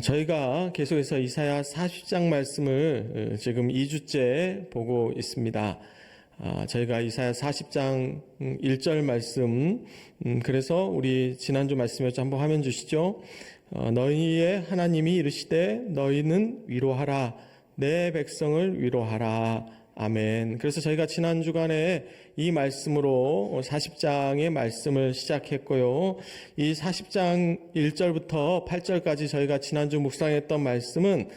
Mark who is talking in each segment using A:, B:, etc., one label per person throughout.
A: 저희가 계속해서 이사야 40장 말씀을 지금 2주째 보고 있습니다. 저희가 이사야 40장 1절 말씀, 그래서 우리 지난주 말씀이었죠. 한번 화면 주시죠. 너희의 하나님이 이르시되 너희는 위로하라, 내 백성을 위로하라. 아멘. 그래서 저희가 지난 주간에 이 말씀으로 40장의 말씀을 시작했고요. 이 40장 1절부터 8절까지 저희가 지난주 묵상했던 말씀은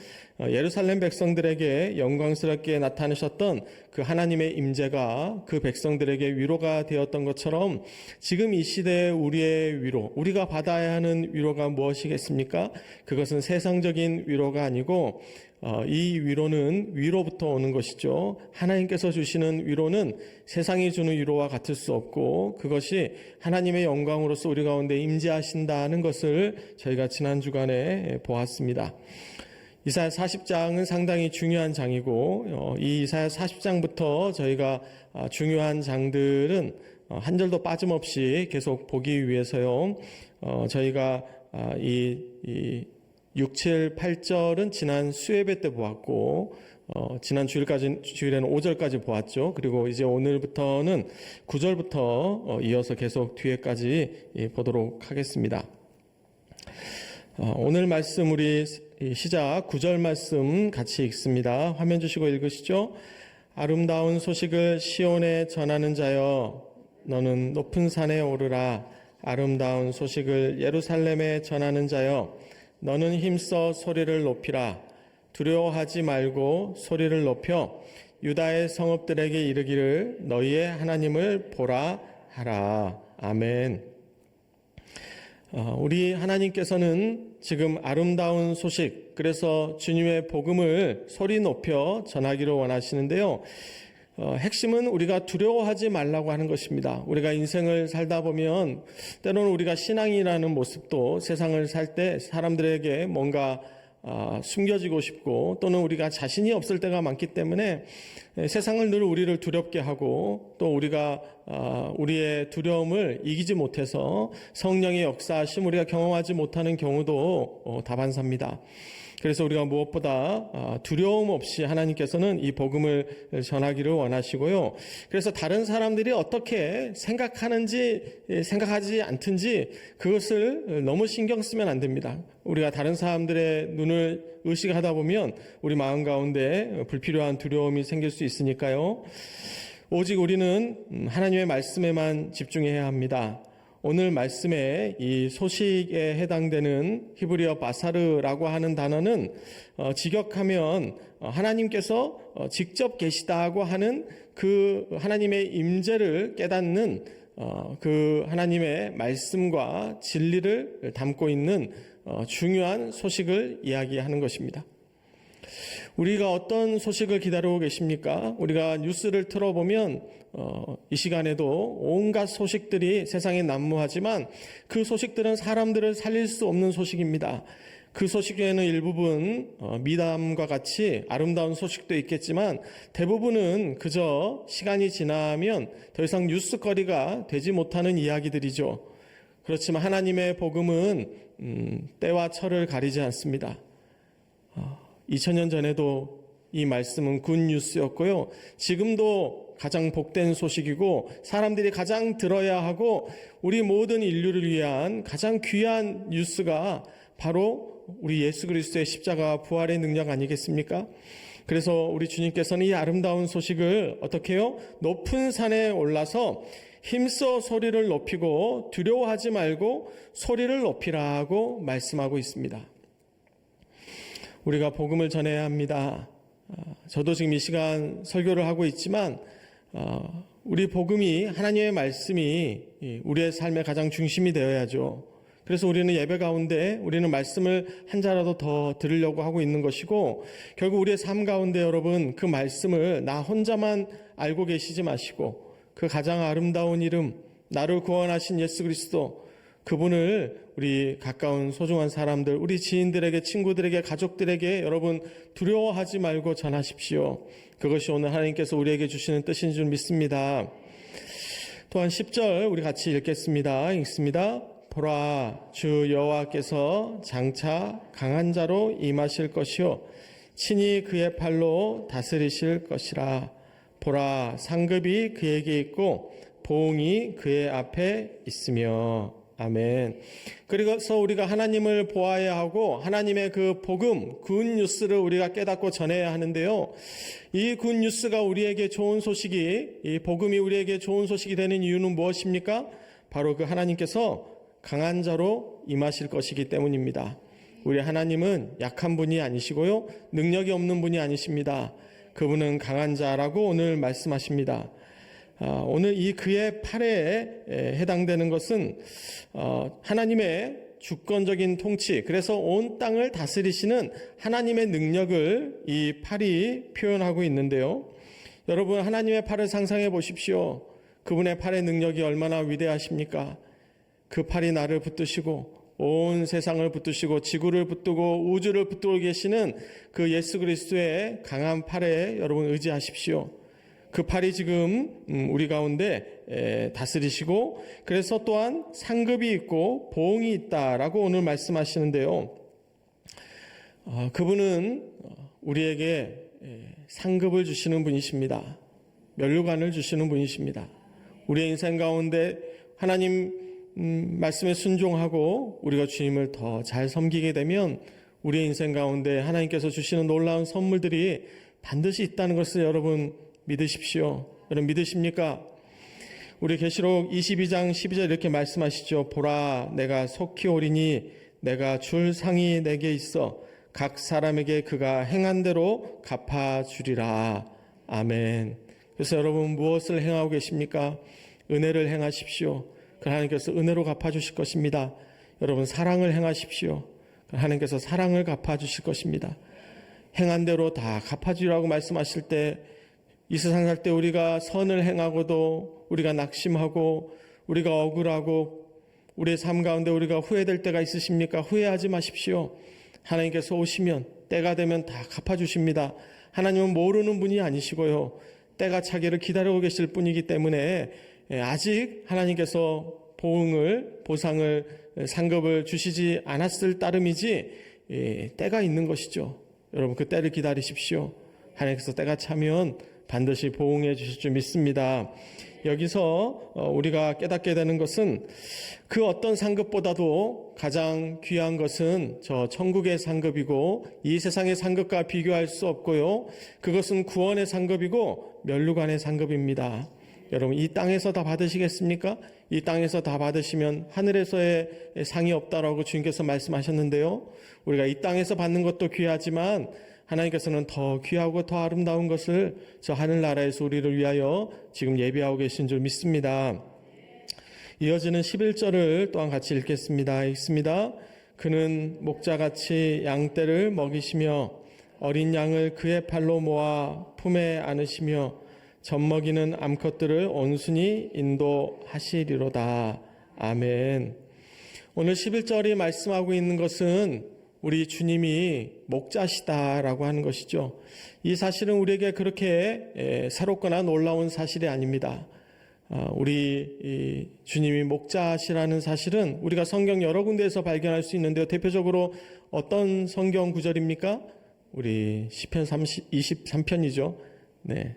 A: 예루살렘 백성들에게 영광스럽게 나타나셨던 그 하나님의 임재가 그 백성들에게 위로가 되었던 것처럼 지금 이 시대의 우리의 위로, 우리가 받아야 하는 위로가 무엇이겠습니까? 그것은 세상적인 위로가 아니고 이 위로는 위로부터 오는 것이죠. 하나님께서 주시는 위로는 세상이 주는 위로와 같을 수 없고 그것이 하나님의 영광으로서 우리 가운데 임재하신다는 것을 저희가 지난 주간에 보았습니다. 이사야 40장은 상당히 중요한 장이고 이 이사야 40장부터 저희가 중요한 장들은 한 절도 빠짐없이 계속 보기 위해서요. 저희가 이 6, 7, 8절은 지난 수예배 때 보았고 지난 주일에는 5절까지 보았죠. 그리고 이제 오늘부터는 9절부터 이어서 계속 뒤에까지 보도록 하겠습니다. 오늘 말씀 우리 시작 9절 말씀 같이 읽습니다. 화면 주시고 읽으시죠. 아름다운 소식을 시온에 전하는 자여 너는 높은 산에 오르라. 아름다운 소식을 예루살렘에 전하는 자여 너는 힘써 소리를 높이라. 두려워하지 말고 소리를 높여 유다의 성읍들에게 이르기를 너희의 하나님을 보라 하라. 아멘. 우리 하나님께서는 지금 아름다운 소식, 그래서 주님의 복음을 소리 높여 전하기를 원하시는데요. 핵심은 우리가 두려워하지 말라고 하는 것입니다. 우리가 인생을 살다 보면 때로는 우리가 신앙이라는 모습도 세상을 살 때 사람들에게 뭔가 숨겨지고 싶고 또는 우리가 자신이 없을 때가 많기 때문에 세상을 늘 우리를 두렵게 하고 또 우리가 우리의 두려움을 이기지 못해서 성령의 역사하심 우리가 경험하지 못하는 경우도 다반사입니다. 그래서 우리가 무엇보다 두려움 없이 하나님께서는 이 복음을 전하기를 원하시고요. 그래서 다른 사람들이 어떻게 생각하지 않든지 그것을 너무 신경 쓰면 안 됩니다. 우리가 다른 사람들의 눈을 의식하다 보면 우리 마음 가운데 불필요한 두려움이 생길 수 있으니까요. 오직 우리는 하나님의 말씀에만 집중해야 합니다. 오늘 말씀에 이 소식에 해당되는 히브리어 바사르라고 하는 단어는 직역하면 하나님께서 직접 계시다고 하는 그 하나님의 임재를 깨닫는 그 하나님의 말씀과 진리를 담고 있는 중요한 소식을 이야기하는 것입니다. 우리가 어떤 소식을 기다리고 계십니까? 우리가 뉴스를 틀어보면 이 시간에도 온갖 소식들이 세상에 난무하지만 그 소식들은 사람들을 살릴 수 없는 소식입니다. 그 소식 중에는 일부분 미담과 같이 아름다운 소식도 있겠지만 대부분은 그저 시간이 지나면 더 이상 뉴스거리가 되지 못하는 이야기들이죠. 그렇지만 하나님의 복음은 때와 철을 가리지 않습니다. 2000년 전에도 이 말씀은 굿뉴스였고요. 지금도 가장 복된 소식이고 사람들이 가장 들어야 하고 우리 모든 인류를 위한 가장 귀한 뉴스가 바로 우리 예수 그리스도의 십자가 부활의 능력 아니겠습니까? 그래서 우리 주님께서는 이 아름다운 소식을 어떻게 해요? 높은 산에 올라서 힘써 소리를 높이고 두려워하지 말고 소리를 높이라고 말씀하고 있습니다. 우리가 복음을 전해야 합니다. 저도 지금 이 시간 설교를 하고 있지만 우리 복음이 하나님의 말씀이 우리의 삶의 가장 중심이 되어야죠. 그래서 우리는 예배 가운데 우리는 말씀을 한 자라도 더 들으려고 하고 있는 것이고 결국 우리의 삶 가운데 여러분 그 말씀을 나 혼자만 알고 계시지 마시고 그 가장 아름다운 이름 나를 구원하신 예수 그리스도 그분을 우리 가까운 소중한 사람들, 우리 지인들에게, 친구들에게, 가족들에게 여러분 두려워하지 말고 전하십시오. 그것이 오늘 하나님께서 우리에게 주시는 뜻인 줄 믿습니다. 또한 10절 우리 같이 읽겠습니다. 읽습니다. 보라, 주 여호와께서 장차 강한 자로 임하실 것이요 친히 그의 팔로 다스리실 것이라. 보라, 상급이 그에게 있고 보응이 그의 앞에 있으며. 아멘. 그래서 우리가 하나님을 보아야 하고 하나님의 그 복음, 굿뉴스를 우리가 깨닫고 전해야 하는데요. 이 굿뉴스가 우리에게 좋은 소식이, 이 복음이 우리에게 좋은 소식이 되는 이유는 무엇입니까? 바로 그 하나님께서 강한 자로 임하실 것이기 때문입니다. 우리 하나님은 약한 분이 아니시고요, 능력이 없는 분이 아니십니다. 그분은 강한 자라고 오늘 말씀하십니다. 오늘 이 그의 팔에 해당되는 것은 하나님의 주권적인 통치, 그래서 온 땅을 다스리시는 하나님의 능력을 이 팔이 표현하고 있는데요. 여러분, 하나님의 팔을 상상해 보십시오. 그분의 팔의 능력이 얼마나 위대하십니까? 그 팔이 나를 붙드시고 온 세상을 붙드시고 지구를 붙들고 우주를 붙들고 계시는 그 예수 그리스도의 강한 팔에 여러분 의지하십시오. 그 팔이 지금 우리 가운데 다스리시고, 그래서 또한 상급이 있고 보응이 있다라고 오늘 말씀하시는데요. 그분은 우리에게 상급을 주시는 분이십니다. 면류관을 주시는 분이십니다. 우리의 인생 가운데 하나님 말씀에 순종하고 우리가 주님을 더 잘 섬기게 되면 우리의 인생 가운데 하나님께서 주시는 놀라운 선물들이 반드시 있다는 것을 여러분 믿으십시오. 여러분 믿으십니까? 우리 계시록 22장 12절 이렇게 말씀하시죠. 보라, 내가 속히 오리니 내가 줄 상이 내게 있어 각 사람에게 그가 행한 대로 갚아주리라. 아멘. 그래서 여러분 무엇을 행하고 계십니까? 은혜를 행하십시오. 하나님께서 은혜로 갚아주실 것입니다. 여러분 사랑을 행하십시오. 하나님께서 사랑을 갚아주실 것입니다. 행한 대로 다 갚아주리라고 말씀하실 때, 이 세상 살 때 우리가 선을 행하고도 우리가 낙심하고 우리가 억울하고 우리의 삶 가운데 우리가 후회될 때가 있으십니까? 후회하지 마십시오. 하나님께서 오시면 때가 되면 다 갚아주십니다. 하나님은 모르는 분이 아니시고요, 때가 차기를 기다리고 계실 뿐이기 때문에 아직 하나님께서 보상을 상급을 주시지 않았을 따름이지 때가 있는 것이죠. 여러분 그 때를 기다리십시오. 하나님께서 때가 차면 반드시 보응해 주실 줄 믿습니다. 여기서 우리가 깨닫게 되는 것은 그 어떤 상급보다도 가장 귀한 것은 저 천국의 상급이고 이 세상의 상급과 비교할 수 없고요, 그것은 구원의 상급이고 면류관의 상급입니다. 여러분 이 땅에서 다 받으시겠습니까? 이 땅에서 다 받으시면 하늘에서의 상이 없다라고 주님께서 말씀하셨는데요, 우리가 이 땅에서 받는 것도 귀하지만 하나님께서는 더 귀하고 더 아름다운 것을 저 하늘나라에서 우리를 위하여 지금 예비하고 계신 줄 믿습니다. 이어지는 11절을 또한 같이 읽겠습니다. 읽습니다. 그는 목자같이 양떼를 먹이시며 어린 양을 그의 팔로 모아 품에 안으시며 젖먹이는 암컷들을 온순히 인도하시리로다. 아멘. 오늘 11절이 말씀하고 있는 것은 우리 주님이 목자시다라고 하는 것이죠. 이 사실은 우리에게 그렇게 새롭거나 놀라운 사실이 아닙니다. 우리 주님이 목자시라는 사실은 우리가 성경 여러 군데에서 발견할 수 있는데요. 대표적으로 어떤 성경 구절입니까? 우리 시편 23편이죠. 네.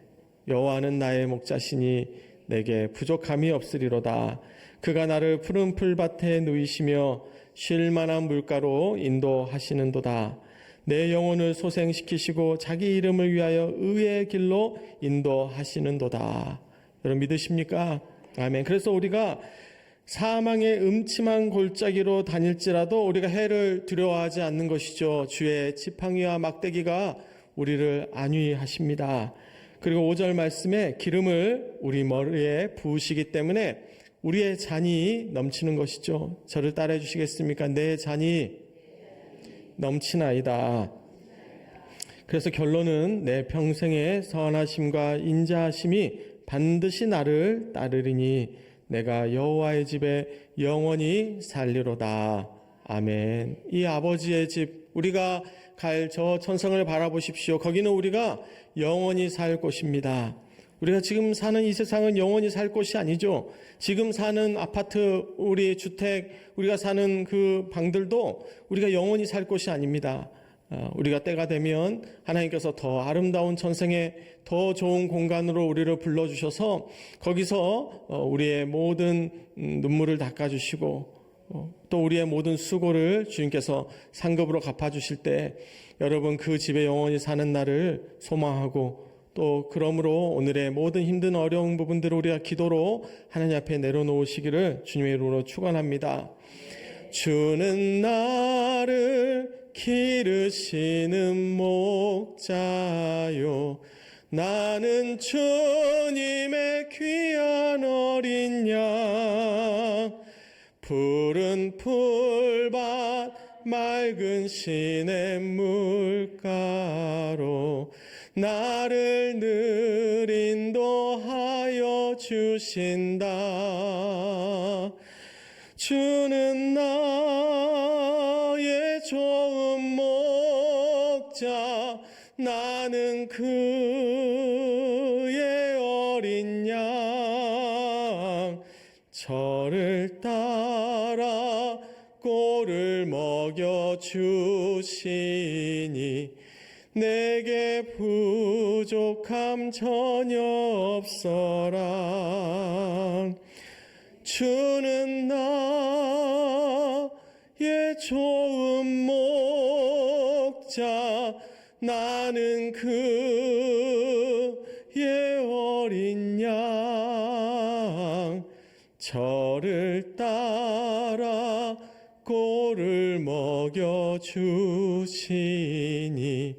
A: 여호와는 나의 목자시니 내게 부족함이 없으리로다. 그가 나를 푸른 풀밭에 누이시며 쉴 만한 물가로 인도하시는도다. 내 영혼을 소생시키시고 자기 이름을 위하여 의의 길로 인도하시는도다. 여러분 믿으십니까? 아멘. 그래서 우리가 사망의 음침한 골짜기로 다닐지라도 우리가 해를 두려워하지 않는 것이죠. 주의 지팡이와 막대기가 우리를 안위하십니다. 그리고 5절 말씀에 기름을 우리 머리에 부으시기 때문에 우리의 잔이 넘치는 것이죠. 저를 따라해 주시겠습니까? 내 잔이 넘치나이다. 그래서 결론은 내 평생의 선하심과 인자하심이 반드시 나를 따르리니 내가 여호와의 집에 영원히 살리로다. 아멘. 이 아버지의 집, 우리가 갈 저 천성을 바라보십시오. 거기는 우리가 영원히 살 곳입니다. 우리가 지금 사는 이 세상은 영원히 살 곳이 아니죠. 지금 사는 아파트, 우리 주택, 우리가 사는 그 방들도 우리가 영원히 살 곳이 아닙니다. 우리가 때가 되면 하나님께서 더 아름다운 천생의 더 좋은 공간으로 우리를 불러주셔서 거기서 우리의 모든 눈물을 닦아주시고 또 우리의 모든 수고를 주님께서 상급으로 갚아주실 때 여러분 그 집에 영원히 사는 날을 소망하고 또 그러므로 오늘의 모든 힘든 어려운 부분들을 우리가 기도로 하나님 앞에 내려놓으시기를 주님의 이름으로 축원합니다. 주는 나를 기르시는 목자요 나는 주님의 귀한 어린 양 푸른 풀밭 맑은 시냇물가로 나를 늘 인도하여 주신다. 주는 나의 좋은 목자 나는 그의 어린 양 저를 따라 꼴을 먹여 주시니 내게 부족함 전혀 없어라. 주는 나의 좋은 목자 나는 그의 어린 양 저를 따라 꼴을 먹여 주시니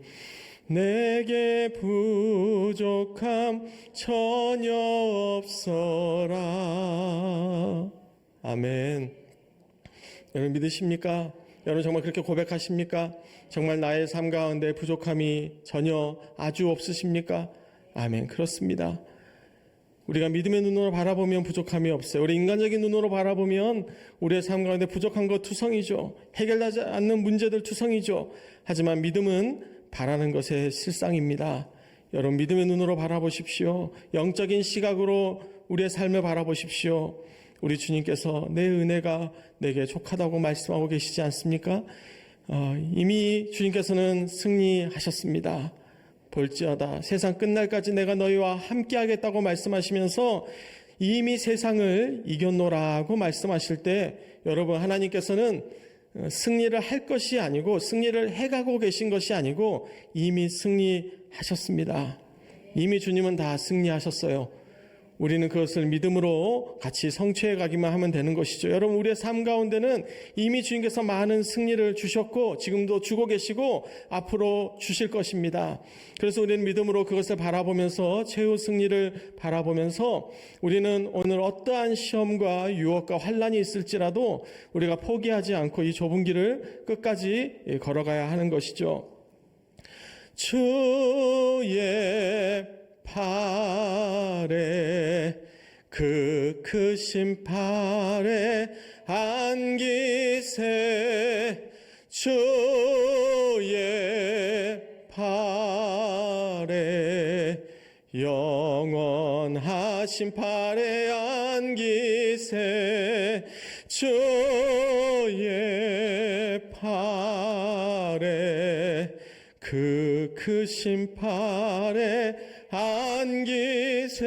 A: 내게 부족함 전혀 없어라. 아멘. 여러분 믿으십니까? 여러분 정말 그렇게 고백하십니까? 정말 나의 삶 가운데 부족함이 전혀 아주 없으십니까? 아멘. 그렇습니다. 우리가 믿음의 눈으로 바라보면 부족함이 없어요. 우리 인간적인 눈으로 바라보면 우리의 삶 가운데 부족한 것 투성이죠. 해결되지 않는 문제들 투성이죠. 하지만 믿음은 바라는 것의 실상입니다. 여러분 믿음의 눈으로 바라보십시오. 영적인 시각으로 우리의 삶을 바라보십시오. 우리 주님께서 내 은혜가 내게 족하다고 말씀하고 계시지 않습니까? 이미 주님께서는 승리하셨습니다. 볼지어다 세상 끝날까지 내가 너희와 함께하겠다고 말씀하시면서 이미 세상을 이겼노라고 말씀하실 때 여러분 하나님께서는 승리를 할 것이 아니고 승리를 해가고 계신 것이 아니고 이미 승리하셨습니다. 이미 주님은 다 승리하셨어요. 우리는 그것을 믿음으로 같이 성취해 가기만 하면 되는 것이죠. 여러분 우리의 삶 가운데는 이미 주님께서 많은 승리를 주셨고 지금도 주고 계시고 앞으로 주실 것입니다. 그래서 우리는 믿음으로 그것을 바라보면서 최후 승리를 바라보면서 우리는 오늘 어떠한 시험과 유혹과 환난이 있을지라도 우리가 포기하지 않고 이 좁은 길을 끝까지 걸어가야 하는 것이죠. 주의 팔에 그 크신 팔에 안기세 주의 팔에 영원하신 팔에 안기세 주의 팔에 그 크신 팔에 안기세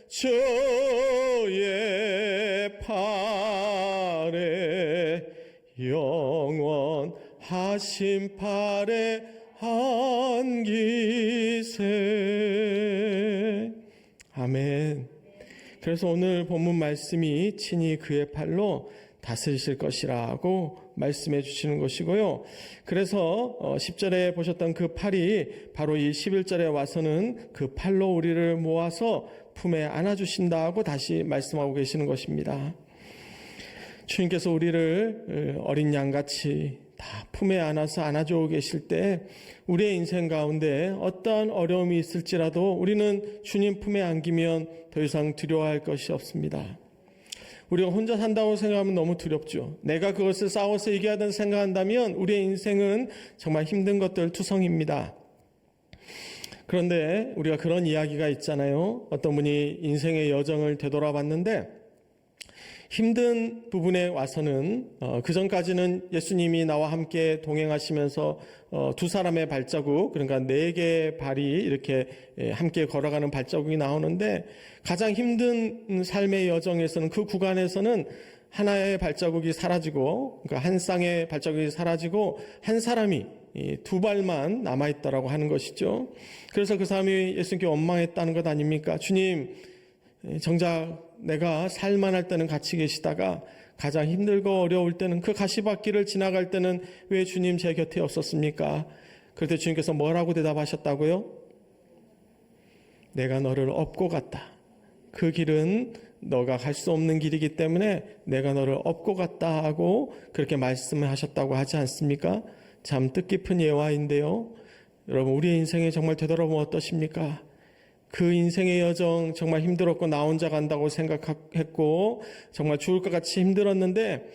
A: 주의 팔에 영원하신 팔에 안기세. 아멘. 그래서 오늘 본문 말씀이 친히 그의 팔로 다스리실 것이라고 말씀해 주시는 것이고요. 그래서 10절에 보셨던 그 팔이 바로 이 11절에 와서는 그 팔로 우리를 모아서 품에 안아주신다고 다시 말씀하고 계시는 것입니다. 주님께서 우리를 어린 양같이 다 품에 안아서 안아주고 계실 때 우리의 인생 가운데 어떠한 어려움이 있을지라도 우리는 주님 품에 안기면 더 이상 두려워할 것이 없습니다. 우리가 혼자 산다고 생각하면 너무 두렵죠. 내가 그것을 싸워서 이겨야 된다고 생각한다면 우리의 인생은 정말 힘든 것들 투성입니다. 그런데 우리가 그런 이야기가 있잖아요. 어떤 분이 인생의 여정을 되돌아봤는데 힘든 부분에 와서는 그 전까지는 예수님이 나와 함께 동행하시면서 두 사람의 발자국, 그러니까 네 개의 발이 이렇게 함께 걸어가는 발자국이 나오는데 가장 힘든 삶의 여정에서는 그 구간에서는 하나의 발자국이 사라지고, 그러니까 한 쌍의 발자국이 사라지고 한 사람이 두 발만 남아있다라고 하는 것이죠. 그래서 그 사람이 예수님께 원망했다는 것 아닙니까? 주님, 정작 내가 살만할 때는 같이 계시다가 가장 힘들고 어려울 때는 그 가시밭길을 지나갈 때는 왜 주님 제 곁에 없었습니까? 그럴 때 주님께서 뭐라고 대답하셨다고요? 내가 너를 업고 갔다. 그 길은 너가 갈 수 없는 길이기 때문에 내가 너를 업고 갔다 하고 그렇게 말씀을 하셨다고 하지 않습니까? 참 뜻깊은 예화인데요. 여러분, 우리의 인생에 정말 되돌아보면 어떠십니까? 그 인생의 여정 정말 힘들었고 나 혼자 간다고 생각했고 정말 죽을 것 같이 힘들었는데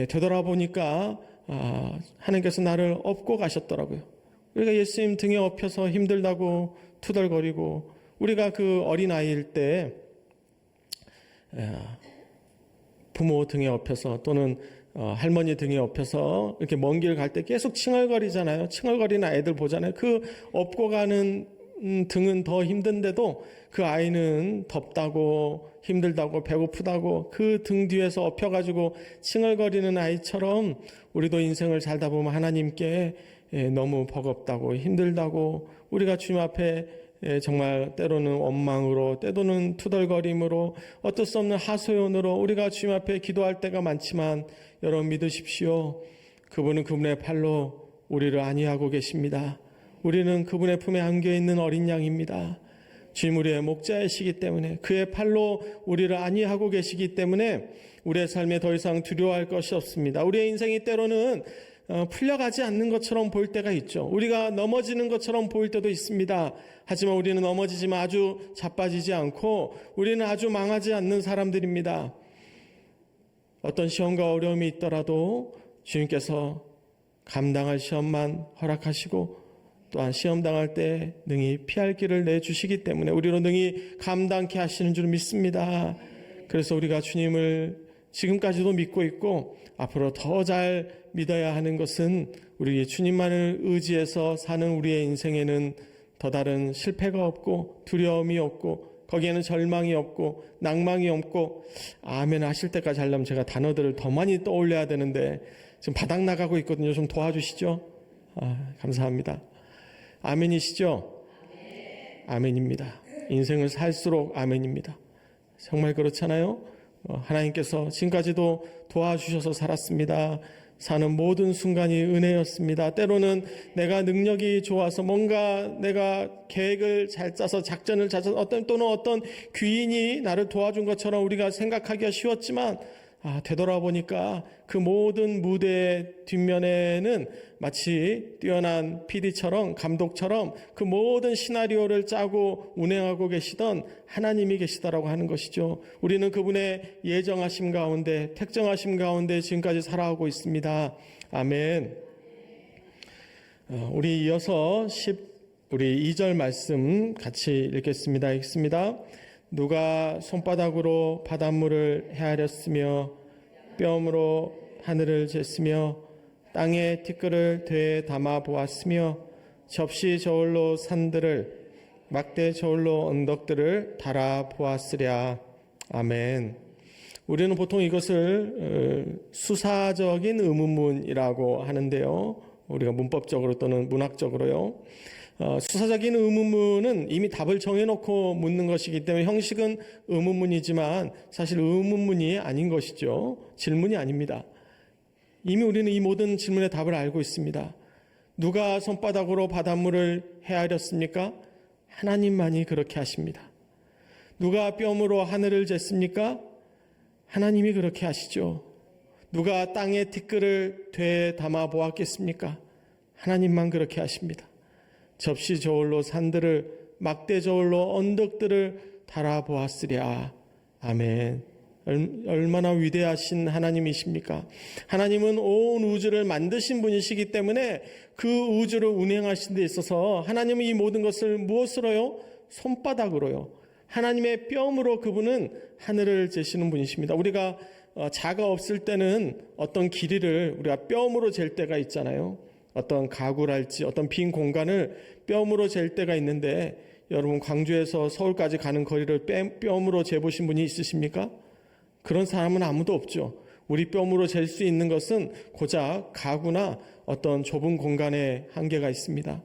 A: 되돌아보니까 하나님께서 나를 업고 가셨더라고요. 우리가 예수님 등에 업혀서 힘들다고 투덜거리고 우리가 그 어린아이일 때 부모 등에 업혀서 또는 할머니 등에 업혀서 이렇게 먼 길 갈 때 계속 칭얼거리잖아요. 칭얼거리는 아이들 보잖아요. 그 업고 가는 등은 더 힘든데도 그 아이는 덥다고 힘들다고 배고프다고 그 등 뒤에서 엎혀가지고 칭얼거리는 아이처럼 우리도 인생을 살다 보면 하나님께 너무 버겁다고 힘들다고 우리가 주님 앞에 정말 때로는 원망으로 때로는 투덜거림으로 어쩔 수 없는 하소연으로 우리가 주님 앞에 기도할 때가 많지만 여러분 믿으십시오. 그분은 그분의 팔로 우리를 안위하고 계십니다. 우리는 그분의 품에 안겨있는 어린 양입니다. 주님 우리의 목자이시기 때문에 그의 팔로 우리를 안위하고 계시기 때문에 우리의 삶에 더 이상 두려워할 것이 없습니다. 우리의 인생이 때로는 풀려가지 않는 것처럼 보일 때가 있죠. 우리가 넘어지는 것처럼 보일 때도 있습니다. 하지만 우리는 넘어지지만 아주 자빠지지 않고 우리는 아주 망하지 않는 사람들입니다. 어떤 시험과 어려움이 있더라도 주님께서 감당할 시험만 허락하시고 또한 시험 당할 때 능히 피할 길을 내주시기 때문에 우리로 능히 감당케 하시는 줄 믿습니다. 그래서 우리가 주님을 지금까지도 믿고 있고 앞으로 더 잘 믿어야 하는 것은 우리 주님만을 의지해서 사는 우리의 인생에는 더 다른 실패가 없고 두려움이 없고 거기에는 절망이 없고 낭망이 없고 아멘 하실 때까지 하려면 제가 단어들을 더 많이 떠올려야 되는데 지금 바닥 나가고 있거든요. 좀 도와주시죠. 감사합니다. 아멘이시죠? 아멘입니다. 인생을 살수록 아멘입니다. 정말 그렇잖아요? 하나님께서 지금까지도 도와주셔서 살았습니다. 사는 모든 순간이 은혜였습니다. 때로는 내가 능력이 좋아서 뭔가 내가 계획을 잘 짜서 작전을 잘 짜서 또는 어떤 귀인이 나를 도와준 것처럼 우리가 생각하기가 쉬웠지만 되돌아보니까 그 모든 무대의 뒷면에는 마치 뛰어난 PD처럼 감독처럼 그 모든 시나리오를 짜고 운행하고 계시던 하나님이 계시다라고 하는 것이죠. 우리는 그분의 예정하심 가운데 택정하심 가운데 지금까지 살아오고 있습니다. 아멘. 우리 이어서 우리 2절 말씀 같이 읽겠습니다. 읽습니다. 누가 손바닥으로 바닷물을 헤아렸으며 뼘으로 하늘을 쟀으며 땅에 티끌을 되에 담아 보았으며 접시 저울로 산들을 막대 저울로 언덕들을 달아 보았으랴. 아멘. 우리는 보통 이것을 수사적인 의문문이라고 하는데요. 우리가 문법적으로 또는 문학적으로요. 수사적인 의문문은 이미 답을 정해놓고 묻는 것이기 때문에 형식은 의문문이지만 사실 의문문이 아닌 것이죠. 질문이 아닙니다. 이미 우리는 이 모든 질문의 답을 알고 있습니다. 누가 손바닥으로 바닷물을 헤아렸습니까? 하나님만이 그렇게 하십니다. 누가 뼘으로 하늘을 쟀습니까? 하나님이 그렇게 하시죠. 누가 땅에 티끌을 되에 담아 보았겠습니까? 하나님만 그렇게 하십니다. 접시 저울로 산들을 막대 저울로 언덕들을 달아 보았으랴. 아멘. 얼마나 위대하신 하나님이십니까? 하나님은 온 우주를 만드신 분이시기 때문에 그 우주를 운행하신 데 있어서 하나님은 이 모든 것을 무엇으로요? 손바닥으로요. 하나님의 뼘으로 그분은 하늘을 재시는 분이십니다. 우리가 자가 없을 때는 어떤 길이를 우리가 뼘으로 잴 때가 있잖아요. 어떤 가구랄지 어떤 빈 공간을 뼘으로 잴 때가 있는데, 여러분 광주에서 서울까지 가는 거리를 뼘으로 재보신 분이 있으십니까? 그런 사람은 아무도 없죠. 우리 뼘으로 잴 수 있는 것은 고작 가구나 어떤 좁은 공간에 한계가 있습니다.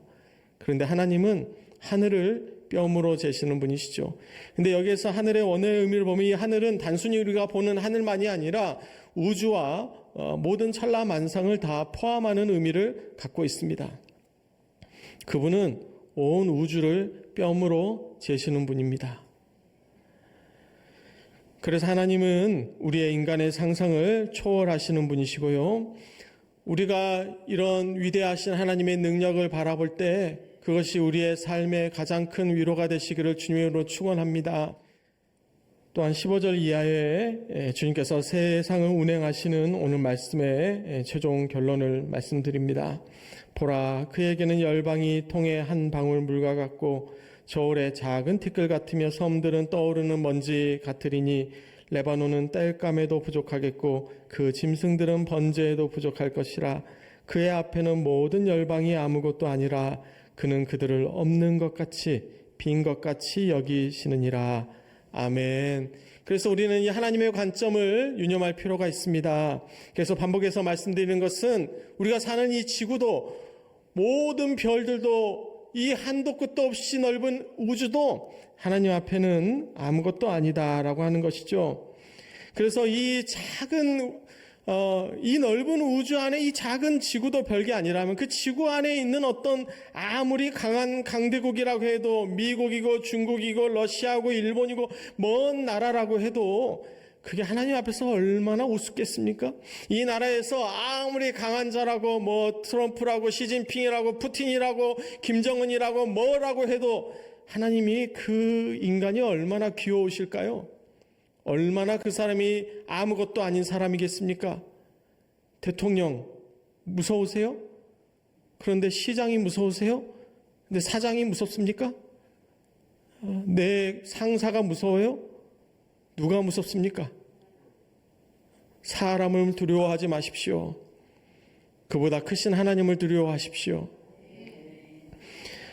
A: 그런데 하나님은 하늘을 뼘으로 재시는 분이시죠. 근데 여기에서 하늘의 원어의 의미를 보면 이 하늘은 단순히 우리가 보는 하늘만이 아니라 우주와 모든 천라만상을 다 포함하는 의미를 갖고 있습니다. 그분은 온 우주를 뼘으로 재시는 분입니다. 그래서 하나님은 우리의 인간의 상상을 초월하시는 분이시고요. 우리가 이런 위대하신 하나님의 능력을 바라볼 때 그것이 우리의 삶의 가장 큰 위로가 되시기를 주님으로 축원합니다. 또한 15절 이하에 주님께서 세상을 운행하시는 오늘 말씀의 최종 결론을 말씀드립니다. 보라, 그에게는 열방이 통에 한 방울 물과 같고 저울의 작은 티끌 같으며 섬들은 떠오르는 먼지 같으리니 레바논은 땔감에도 부족하겠고 그 짐승들은 번제에도 부족할 것이라. 그의 앞에는 모든 열방이 아무것도 아니라 그는 그들을 없는 것 같이 빈 것 같이 여기시느니라. 아멘. 그래서 우리는 이 하나님의 관점을 유념할 필요가 있습니다. 그래서 반복해서 말씀드리는 것은 우리가 사는 이 지구도, 모든 별들도, 이 한도 끝도 없이 넓은 우주도 하나님 앞에는 아무것도 아니다라고 하는 것이죠. 그래서 이 넓은 우주 안에 이 작은 지구도 별게 아니라면 그 지구 안에 있는 어떤 아무리 강한 강대국이라고 해도, 미국이고 중국이고 러시아고 일본이고 먼 나라라고 해도 그게 하나님 앞에서 얼마나 우습겠습니까? 이 나라에서 아무리 강한 자라고 트럼프라고 시진핑이라고 푸틴이라고 김정은이라고 뭐라고 해도 하나님이 그 인간이 얼마나 귀여우실까요? 얼마나 그 사람이 아무것도 아닌 사람이겠습니까? 대통령 무서우세요? 그런데 시장이 무서우세요? 근데 사장이 무섭습니까? 내 상사가 무서워요? 누가 무섭습니까? 사람을 두려워하지 마십시오. 그보다 크신 하나님을 두려워하십시오.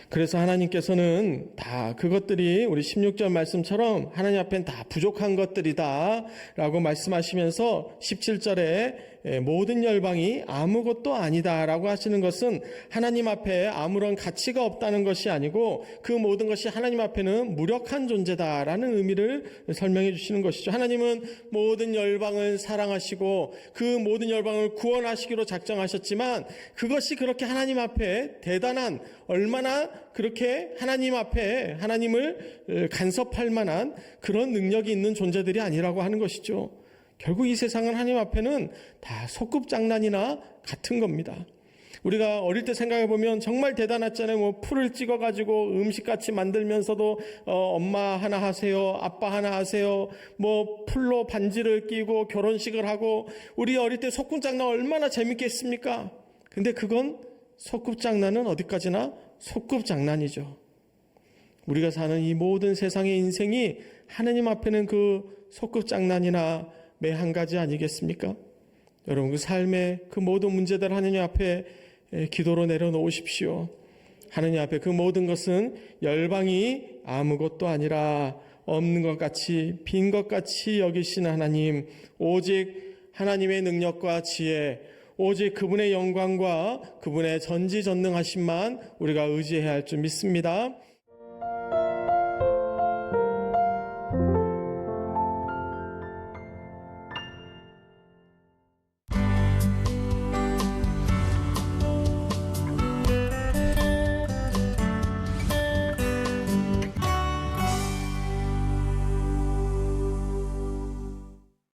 A: 그래서 하나님께서는 다 그것들이 우리 16절 말씀처럼 하나님 앞엔 다 부족한 것들이다 라고 말씀하시면서 17절에 모든 열방이 아무것도 아니다 라고 하시는 것은 하나님 앞에 아무런 가치가 없다는 것이 아니고 그 모든 것이 하나님 앞에는 무력한 존재다라는 의미를 설명해 주시는 것이죠. 하나님은 모든 열방을 사랑하시고 그 모든 열방을 구원하시기로 작정하셨지만 그것이 그렇게 하나님 앞에 대단한, 얼마나 그렇게 하나님 앞에 하나님을 간섭할 만한 그런 능력이 있는 존재들이 아니라고 하는 것이죠. 결국 이 세상은 하나님 앞에는 다 소꿉장난이나 같은 겁니다. 우리가 어릴 때 생각해 보면 정말 대단했잖아요. 풀을 찍어가지고 음식같이 만들면서도 엄마 하나 하세요, 아빠 하나 하세요, 풀로 반지를 끼고 결혼식을 하고, 우리 어릴 때 소꿉장난 얼마나 재밌게 했습니까? 근데 그건 소꿉장난은 어디까지나 소꿉장난이죠. 우리가 사는 이 모든 세상의 인생이 하나님 앞에는 그 소꿉장난이나 매 한 가지 아니겠습니까? 여러분, 그 삶의 그 모든 문제들 하나님 앞에 기도로 내려놓으십시오. 하나님 앞에 그 모든 것은 열방이 아무것도 아니라 없는 것 같이 빈 것 같이 여기시는 하나님, 오직 하나님의 능력과 지혜, 오직 그분의 영광과 그분의 전지전능하심만 우리가 의지해야 할 줄 믿습니다.